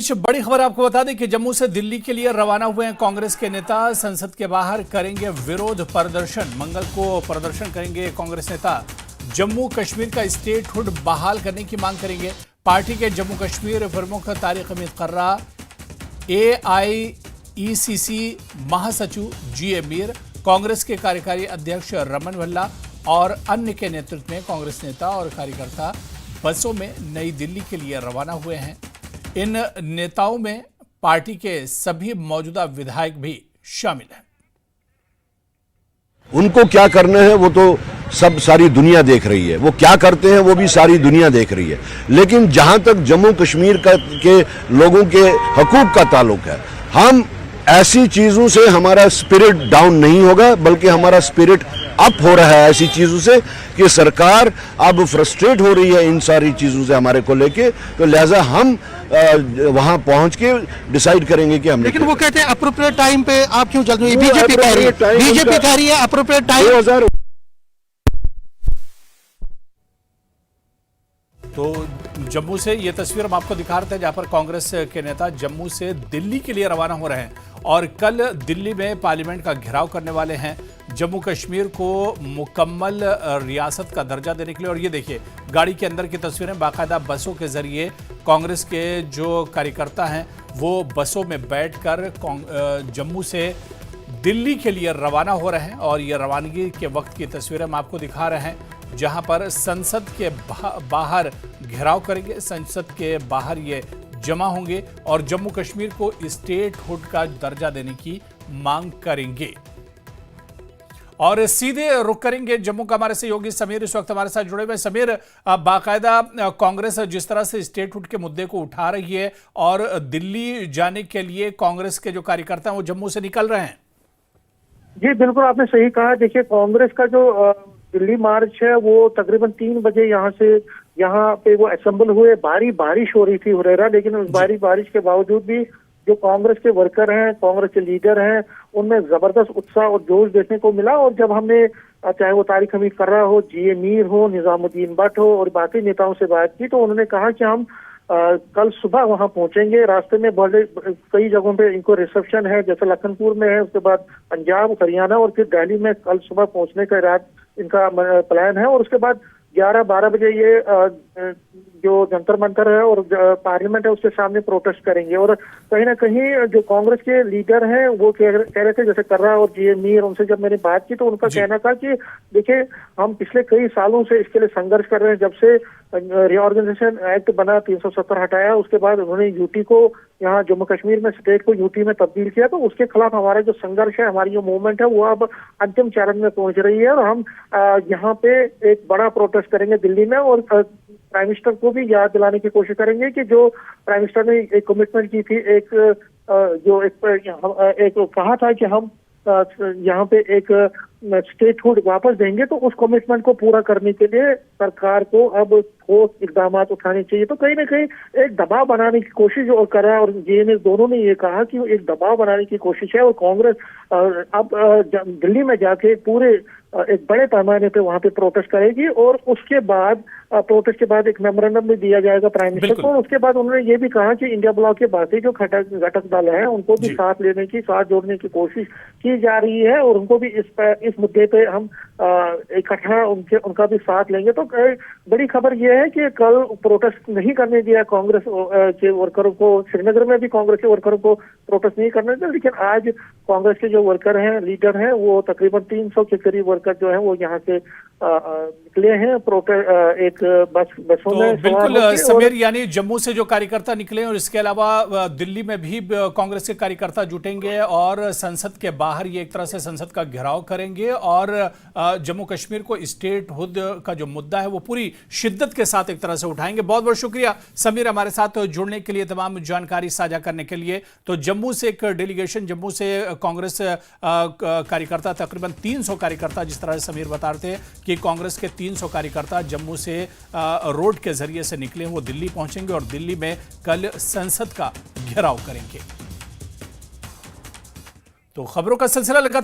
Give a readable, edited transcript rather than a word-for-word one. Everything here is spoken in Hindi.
बीच बड़ी खबर आपको बता दें कि जम्मू से दिल्ली के लिए रवाना हुए हैं कांग्रेस के नेता। संसद के बाहर करेंगे विरोध प्रदर्शन। मंगल को प्रदर्शन करेंगे कांग्रेस नेता। जम्मू कश्मीर का स्टेटहुड बहाल करने की मांग करेंगे। पार्टी के जम्मू कश्मीर प्रमुख तारिक हमीद कर्रा, AIECC महासचिव GA मीर, कांग्रेस के कार्यकारी अध्यक्ष रमन भल्ला और अन्य के नेतृत्व में कांग्रेस नेता और कार्यकर्ता बसों में नई दिल्ली के लिए रवाना हुए हैं। इन नेताओं में पार्टी के सभी मौजूदा विधायक भी शामिल हैं। उनको क्या करना है वो तो सब सारी दुनिया देख रही है, वो क्या करते हैं वो भी सारी दुनिया देख रही है। लेकिन जहां तक जम्मू कश्मीर के लोगों के हकूक का ताल्लुक है, हम ऐसी चीजों से हमारा स्पिरिट डाउन नहीं होगा, बल्कि हमारा स्पिरिट अप हो रहा है ऐसी चीजों से कि सरकार अब फ्रस्ट्रेट हो रही है इन सारी चीजों से हमारे को लेके। तो लिहाजा हम वहां पहुंच के डिसाइड करेंगे कि हम। लेकिन वो कहते हैं अप्रोप्रिएट टाइम पे आप क्यों जल्दी? बीजेपी कह रही है अप्रोप्रिएट टाइम। तो जम्मू से ये तस्वीर हम आपको दिखा रहे थे जहां पर कांग्रेस के नेता जम्मू से दिल्ली के लिए रवाना हो रहे हैं और कल दिल्ली में पार्लियामेंट का घेराव करने वाले हैं जम्मू कश्मीर को मुकम्मल रियासत का दर्जा देने के लिए। और ये देखिए गाड़ी के अंदर की तस्वीरें, बाकायदा बसों के जरिए कांग्रेस के जो कार्यकर्ता हैं वो बसों में बैठकर जम्मू से दिल्ली के लिए रवाना हो रहे हैं। और ये रवानगी के वक्त की तस्वीरें हम आपको दिखा रहे हैं जहां पर संसद के बाहर घेराव करेंगे, संसद के बाहर ये जमा होंगे और जम्मू कश्मीर को स्टेटहुड का दर्जा देने की मांग करेंगे। और सीधे रुक करेंगे जम्मू का हमारे सहयोगी समीर इस वक्त हमारे साथ जुड़े हुए। समीर, बाकायदा कांग्रेस जिस तरह से स्टेटहुड के मुद्दे को उठा रही है और दिल्ली जाने के लिए कांग्रेस के जो कार्यकर्ता हैं वो जम्मू से निकल रहे हैं। जी बिल्कुल, आपने सही कहा। देखिए, कांग्रेस का जो दिल्ली मार्च है वो तकरीबन 3 बजे यहाँ पे वो असेंबल हुए। भारी बारिश हो रही थी हुरैरा, लेकिन उस भारी बारिश के बावजूद भी जो कांग्रेस के वर्कर हैं, कांग्रेस के लीडर हैं, उनमें जबरदस्त उत्साह और जोश देखने को मिला। और जब हमने चाहे वो तारिक हमीद कर्रा हो, GA मीर हो, निजामुद्दीन भट्ट हो और बाकी नेताओं से बात की तो उन्होंने कहा कि हम कल सुबह वहां पहुंचेंगे। रास्ते में बड़े कई जगहों पे इनको रिसेप्शन है, जैसे लखनपुर में है, उसके बाद पंजाब, हरियाणा और फिर दिल्ली में कल सुबह पहुंचने का रात इनका प्लान है। और उसके बाद 11-12 बजे ये जो जंतर मंतर है और पार्लियामेंट है उसके सामने प्रोटेस्ट करेंगे। और कहीं ना कहीं जो कांग्रेस के लीडर हैं वो कह रहे थे, जैसे कर्रा और GA मीर, उनसे जब मैंने बात की तो उनका कहना था कि देखिए, हम पिछले कई सालों से इसके लिए संघर्ष कर रहे हैं। जब से रीऑर्गेनाइजेशन एक्ट बना, 370 हटाया, उसके बाद उन्होंने यूटी को, यहाँ जम्मू कश्मीर में स्टेट को यूटी में तब्दील किया, तो उसके खिलाफ हमारा जो संघर्ष है, हमारी जो मूवमेंट है वो अब अंतिम चरण में पहुंच रही है। और हम यहाँ पे एक बड़ा प्रोटेस्ट करेंगे दिल्ली में और प्राइम मिनिस्टर को भी याद दिलाने की कोशिश करेंगे कि जो प्राइम मिनिस्टर ने एक कमिटमेंट की थी, एक कहा था कि हम यहाँ पे एक स्टेटहुड वापस देंगे, तो उस कमिटमेंट को पूरा करने के लिए सरकार को अब ठोस इकदाम उठाने चाहिए। तो कहीं ना कहीं एक दबाव बनाने की कोशिश और कर रहा है और GA ने दोनों ने ये कहा कि एक दबाव बनाने की कोशिश है। और कांग्रेस अब दिल्ली में जाके पूरे एक बड़े पैमाने पे वहां पे प्रोटेस्ट करेगी और उसके बाद प्रोटेस्ट के बाद एक मेमोरेंडम भी दिया जाएगा प्राइम मिनिस्टर को। और उसके बाद उन्होंने ये भी कहा कि इंडिया ब्लॉक के बाकी जो घटक दल हैं उनको भी साथ लेने की, साथ जोड़ने की कोशिश की जा रही है और उनको भी इस मुद्दे पे हम इकट्ठा उनका भी साथ लेंगे। तो बड़ी खबर यह है कि कल प्रोटेस्ट नहीं करने दिया कांग्रेस के वर्करों को। श्रीनगर में भी कांग्रेस के वर्करों को प्रोटेस्ट नहीं करने दिया, लेकिन आज कांग्रेस के जो वर्कर हैं, लीडर हैं, वो तकरीबन 300 के करीब वर्कर जो हैं वो यहाँ से निकले हैं एक बसों में। बिल्कुल समीर, यानी जम्मू से जो कार्यकर्ता निकले और इसके अलावा दिल्ली में भी कांग्रेस के कार्यकर्ता जुटेंगे और संसद के बाहर ये एक तरह से संसद का घेराव करेंगे और जम्मू कश्मीर को स्टेटहुड का जो मुद्दा है वो पूरी शिद्दत के साथ एक तरह से उठाएंगे। बहुत बहुत शुक्रिया समीर हमारे साथ जुड़ने के लिए, तमाम जानकारी साझा करने के लिए। तो जम्मू से एक डेलीगेशन, जम्मू से कांग्रेस कार्यकर्ता, तकरीबन 300 कार्यकर्ता, जिस तरह से समीर बता रहे थे कि कांग्रेस के 300 कार्यकर्ता जम्मू से रोड के जरिए से निकले, वो दिल्ली पहुंचेंगे और दिल्ली में कल संसद का घेराव करेंगे। तो खबरों का सिलसिला लगातार